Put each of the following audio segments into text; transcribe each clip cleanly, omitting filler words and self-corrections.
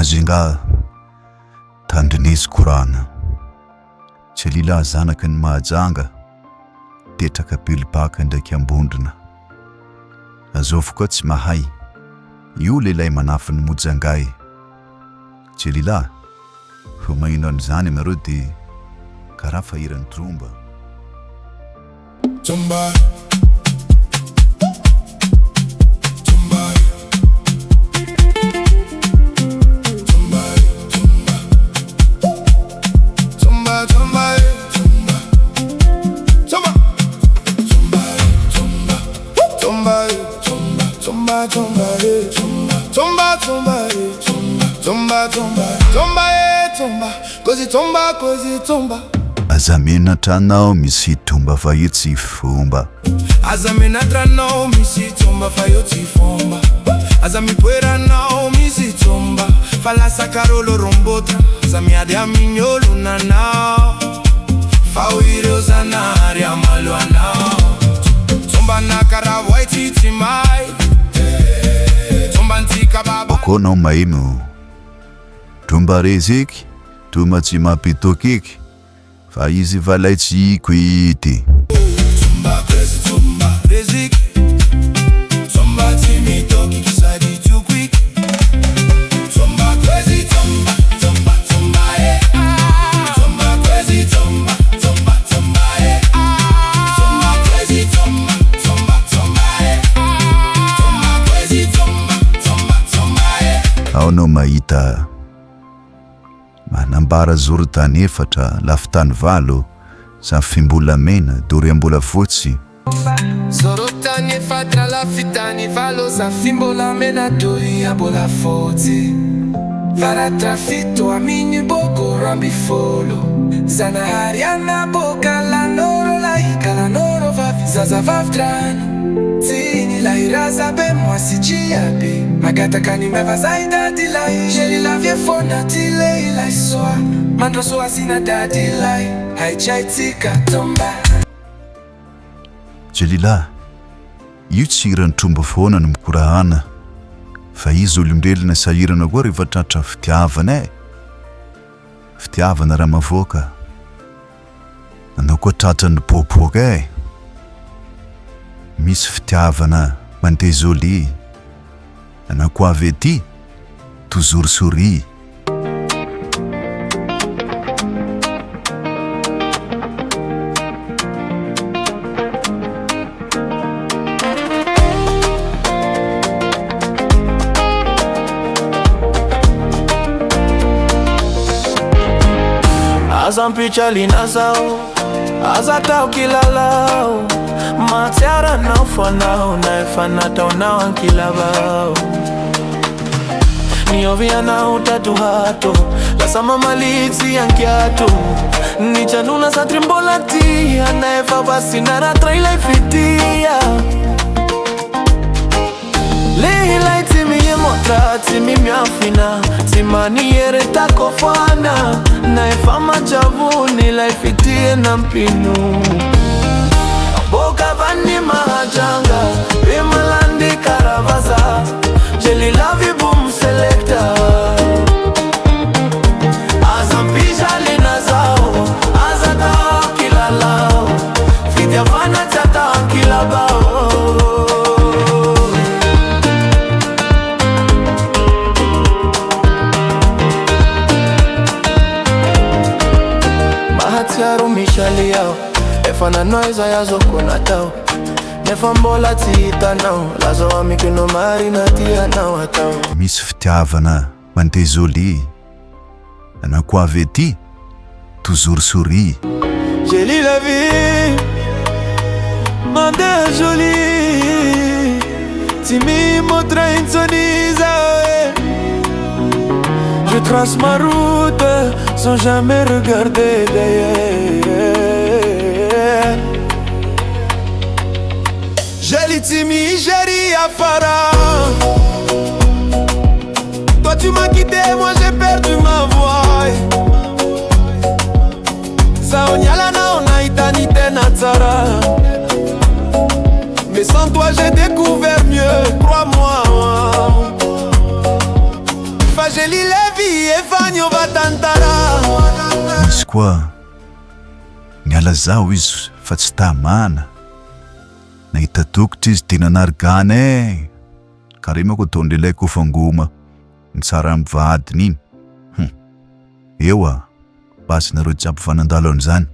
Mazinga tandrin'izy korana Djely Lavie zanaky ny mahajanga tetraka pelipaka ndraiky ambondrina azofo koa tsy mahay io lehilahy manafy ny mojangay Djely Lavie fa magnino an'izany mareo de karaha fa hiran'ny tromba Tromba aza menatranao misy tromba fa io tsy fomba aza menatranao misy tromba fa io tsy fomba aza mipoeranao misy tromba fa lasa karolo rombotra aza miady amin'ny olonanao fa ireo zanahary amalo anao tromba nakara voaitsy tsy mai tromba ntsika baba koanao mahino tromba reziky tromba tsy mampitokiky fa izy valaitsiko ity tromba crazy tromba reziky tromba tsy mitokiky sady tioquick tromba crazy tromba tromba tromba tromba crazy tromba tromba tromba tromba crazy tromba tromba tromba tromba crazy tromba tromba tromba aonao mahita manambara zoro tany efatra lafitany valo sa fimbolamena doriambola fotsy zoro tany efatra lafitany valo sa fimbolamena doriambola fotsy varatra fito amin'ny boko ramby folo zanahary anaboka lanoro laika lanoro vavy zazavavitrano tsiny lahiraza be moasy jiaby magataka ny mevazay dadilahy Djely Lavie fona ty Lelahy Soa mandro soa sina dadilahy haitsaitsika tromba Djely Lavie io tsy hiran'ny tromba foana no mikorahana fa izy olombelona sahirana koa rehefa tratra fitiavana raha mavoaka anao koa tratran'ny popoka misy fitiavana mandeha anao koa avy aty toujours souris aza mpitraliana zao aza tao kilalao matsaranao fanao na efa nataonao ankilavao niovy anao tatuhato lasa mamalitsi ankiato nichanuna satri mbola tia na efa vasinaratra ilay fitia Lelahy tsy mihemotra tsy mimiafina tsy manihery takofana na efa majavony ilay fitiana mpino boka vanny mahajanga be malandi karavaza Djely Lavie boom selector aza mpitraliana zao aza tao kilalao fitiavana tsy atao ankilabao mahatsiaro mishaly yao efa nanao iza yazoko natao nefa mbola tsy hitanao lazao amikino marina tianao atao misy fitiavana mandeha anao koa avy aty toujours souris Djely Lavie mandeha jolie tsy mimotra intsony zao je trace ma route sans jamais regarder derrière Djely tsy migérie afara toi tu m'as quitté moi j'ai perdu ma voix saonyala nao nahitany tena tsara mais sans toi j'ai découvert mieux crois-moi fa Djely Lavie koa niala zao izy fa tsy tamana nahita tokotry izy tena narigana kare mako ataony lelay kofa ngoma ny tsara mivadiny iny eo basy nareo jiaby fanandalo an'izany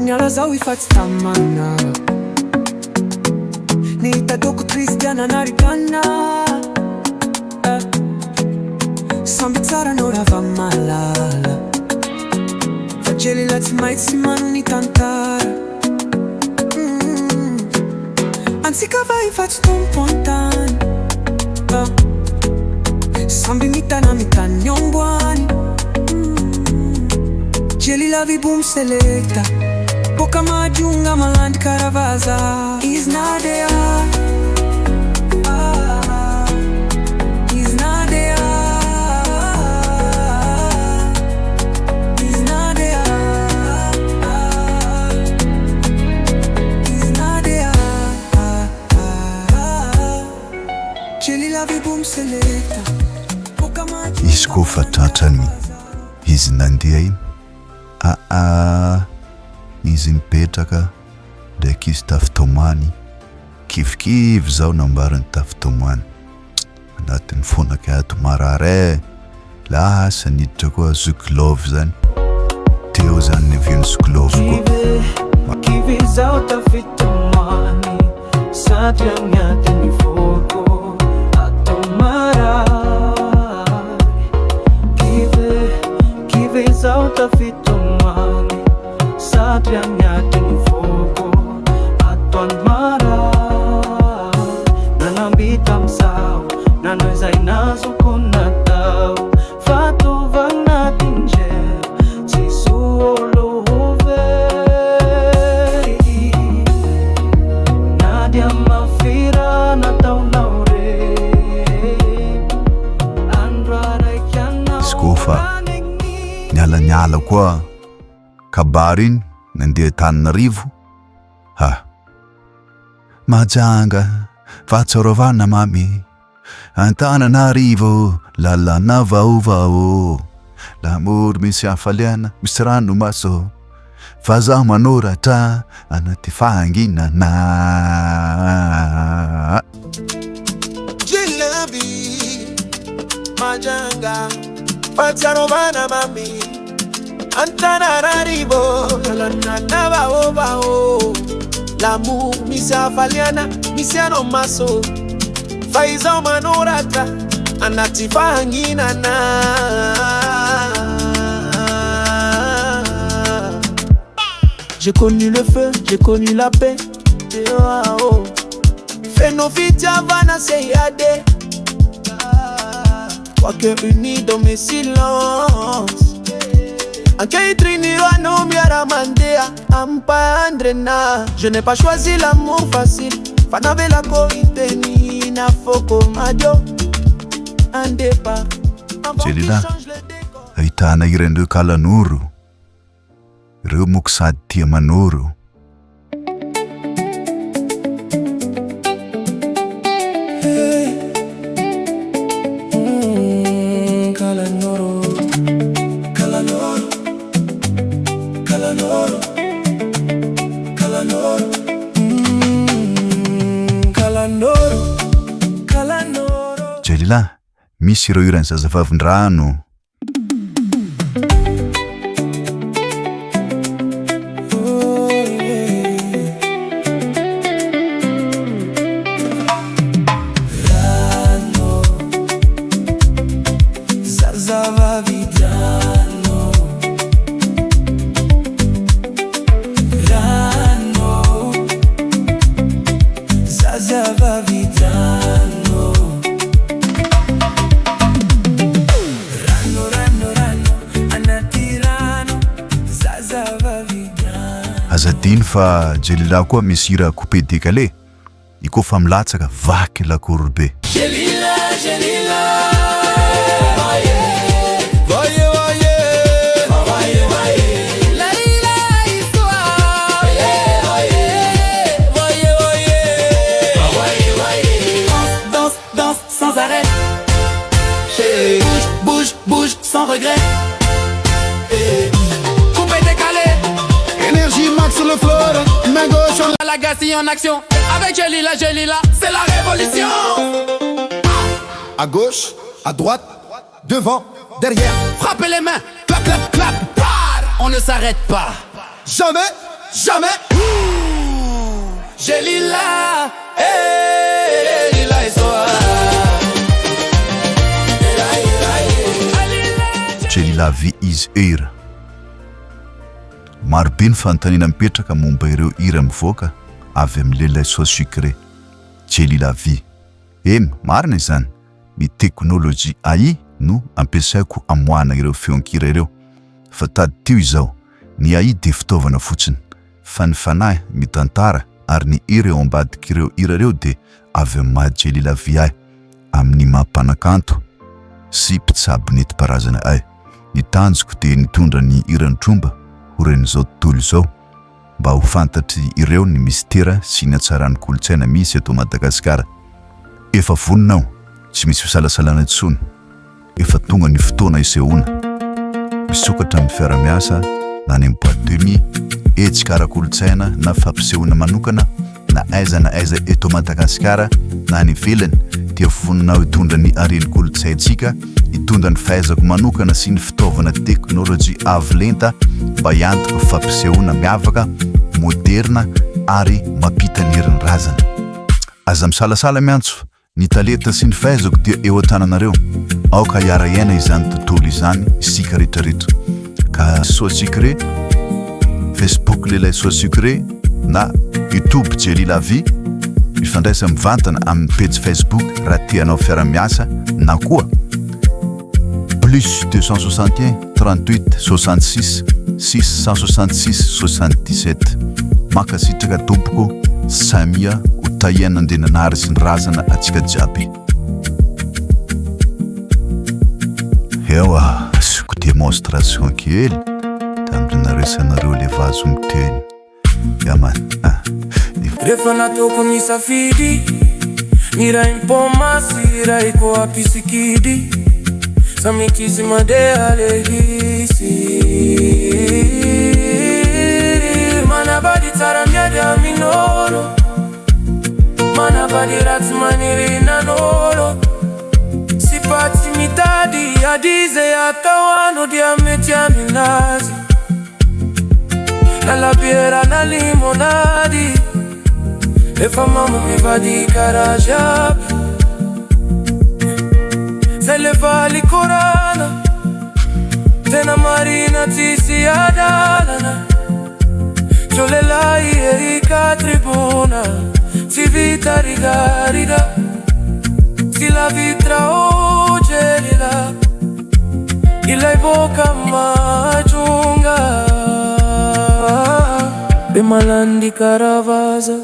niala zao ifa tsy tamana nahita tokotry izy tena narigana samby tsara no rava malala fa Djely la tsy maintsy mano ny tantara antsika va efa tsy tompo an-tany samby mitana mitany omboany Djely Lavie boom selecta boka mahadionga malandry karavaza izy nadea izy koa fa tratrany izy nandeha iny izy mipetraka ndraiky izy tafitomany kivikivy zao nambarany tafitomany anatin'ny fonaka ato marare lasa niditra koa Zuklov zany teo zany ny viany Zuklov koa kivy zao tafitomany satria agnaty mivoaka kivy zao tafitomany satria agnaty mivoaka ataony mara nanambita amizao nanao izay nazoko natao fatovagna tinjera tsisy olo very nadia mafira nataonao skofa niala koa kabary iny nandeha Tananarivo majanga fahatsarovana mami Antananarivo lalana vaovao l'amour misy hafaliana misy rano maso fa zaho manoratra anaty fahanginana Djely Lavie majanga fahatsarovana mami Antananarivo lalana vaovao l'amour misy hafaliana misy rano maso fa izaho manoratra anaty fahanginana J'ai connu le feu, j'ai connu la paix fais nos fitaovana CIAD Trois cœurs unis dans mes silences Ankeitrinirwa miaramandea ampandrena Je n'ai pas choisi l'amour facile Fanavela koiteni na foko madio Andepa Djely la ahitana irendreo kalanoro ireo moko sady tia manoro Kalanoro Kalanoro Kalanoro Kalanoro Kalanoro Kalanoro Djely la misy ireo irany zazavavin-drano azadiny fa Djely la koa misy hira coupé décalé iko fa milatsaka vaky la Marobe démocratie en action. Avec Djely là, c'est la révolution. À gauche, à droite, devant, derrière. Frappez les mains, clap, clap, clap, on ne s'arrête pas. Jamais, jamais. Djely là, Lelahy Soa. Djely Lavie izy HIRA. Marobe ny fanontaniana mipetraka momba ireo HIRA mivoaka avy amin'ny Lelahy Soa Sucre. Djely Lavie. Marina izany. Ny teknolojia AI no ampiasako hamoahana ireo feon-kira ireo. Fa tadidio izao, ny AI dia fitaovana fotsiny. Fa ny fanahy, ny tantara ary ny ireo ambadik'ireo HIRA ireo dia avy amin'ny maha-DJELY Lavie amin'ny maha-mpanakanto sy mpitsabo nentim-paharazana ay. Ny tanjoko dia nitondra ny HIRA tromba ho ren'izao tontolo izao mba ho fantatr'ireo ny mistera sy ny hatsaran'ny kolontsaina misy eto Madagasikara. Efa voninao, tsy misy fisalasalana intsony. Efa tonga ny fotoana isehoana. Misokatra amin'ny fiaraha-miasa na ny amin'ny boîte de nuit, hetsika ara-kolontsaina na fampisehoana manokana na aiza eto Madagasikara na ny ivelany dia voninao hitondra ny haren'ny kolontsaintsika, hitondra ny fahaizako manokana sy ny fitaovana teknolojia avo lenta mba hiantoka fampisehoana miavaka, moderna ary mampita ny herin'ny razana. Aza misalasala miantso, ny talenta sy ny fahaizako dia eo an-tananareo. Aoka hiara-iaina izany tontolo izany isika rehetrarehetra. Ka Soa Sucre, Facebook Lelahy Soa Sucre na YouTube Djely Lavie, mifandraisa mivantana amin'ny page Facebook raha tianao fiaraha-miasa na koa plus 261 38 66 666 77. Makasitraka tompoko samia ho tahiana andenanary sy ny razana atsika jiaby. Ewa, soko démonstration kely tamindrina resanareo le vazo miteny. Yaman. Rehefa natoko ny safidy, ny ray mpoma sy ray koa mpisikidi, samy kisy mandeha le hisy. Manabady tsara miady amin'olo, manabady ratsy maniry nan'olo. Sy patsy mitady adize atao ano dia mety aminazy. Na labiera na limonady, efa mama mivady karaha aby. Zay le valy korana, tena marina tsisy adalana. Zao lelahy erika tribuna, tsy vita rigarida. Tsy la vitra o Djely la, ilay boka mahajunga. Be malandi karavaza